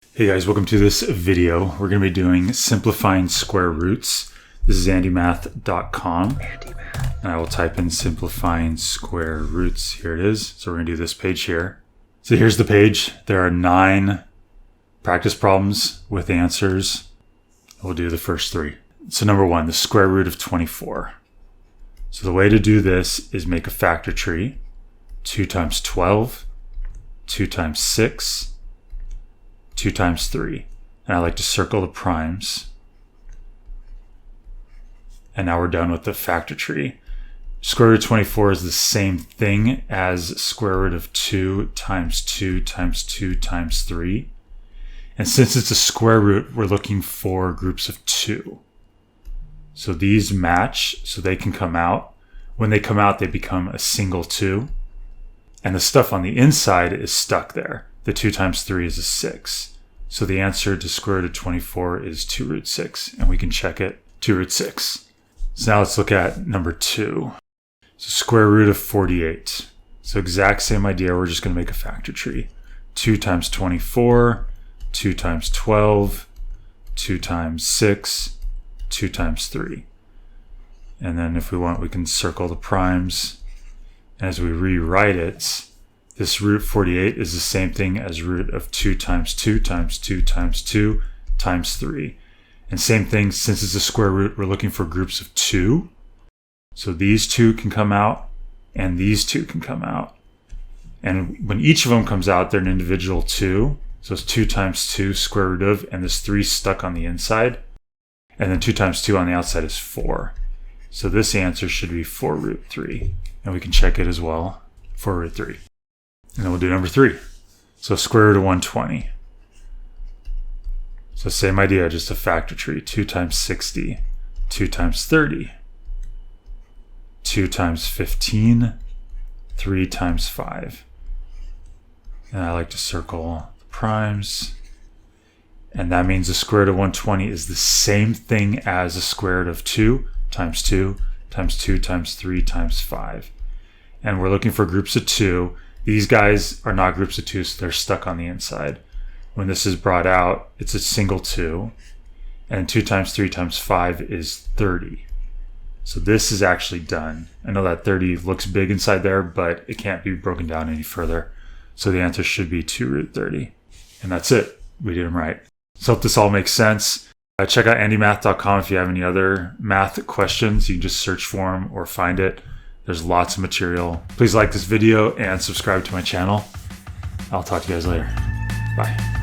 Hey guys, welcome to this video. We're going to be doing simplifying square roots. This is andymath.com. And I will type in simplifying square roots. Here it is. So we're going to do this page here. So here's the page. There are 9 practice problems with answers. We'll do the first 3. So number 1, the square root of 24. So the way to do this is make a factor tree. 2 times 12, 2 times 6, 2 times 3. And I like to circle the primes. And now we're done with the factor tree. Square root of 24 is the same thing as square root of 2 times 2 times 2 times 3. And since it's a square root, we're looking for groups of 2. So these match, so they can come out. When they come out, they become a single 2. And the stuff on the inside is stuck there. The 2 times 3 is a 6. So the answer to square root of 24 is 2 root 6. And we can check it, 2 root 6. So now let's look at number 2. So square root of 48. So exact same idea, we're just going to make a factor tree. 2 times 24, 2 times 12, 2 times 6, 2 times 3. And then if we want, we can circle the primes. And as we rewrite it, this root 48 is the same thing as root of 2 times 2 times 2 times 2 times 3. And same thing, since it's a square root, we're looking for groups of 2. So these 2 can come out, and these 2 can come out. And when each of them comes out, they're an individual 2. So it's 2 times 2 square root of, and this 3 stuck on the inside. And then 2 times 2 on the outside is 4. So this answer should be 4 root 3. And we can check it as well, 4 root 3. And then we'll do number 3. So square root of 120. So same idea, just a factor tree. 2 times 60, 2 times 30, 2 times 15, 3 times 5. And I like to circle the primes. And that means the square root of 120 is the same thing as the square root of 2 times 2 times 2 times 3 times 5. And we're looking for groups of 2. These guys are not groups of 2, so they're stuck on the inside. When this is brought out, it's a single 2. And 2 times 3 times 5 is 30. So this is actually done. I know that 30 looks big inside there, but it can't be broken down any further. So the answer should be 2 root 30. And that's it. We did them right. So hope this all makes sense. Check out andymath.com if you have any other math questions. You can just search for them or find it. There's lots of material. Please like this video and subscribe to my channel. I'll talk to you guys later. Bye.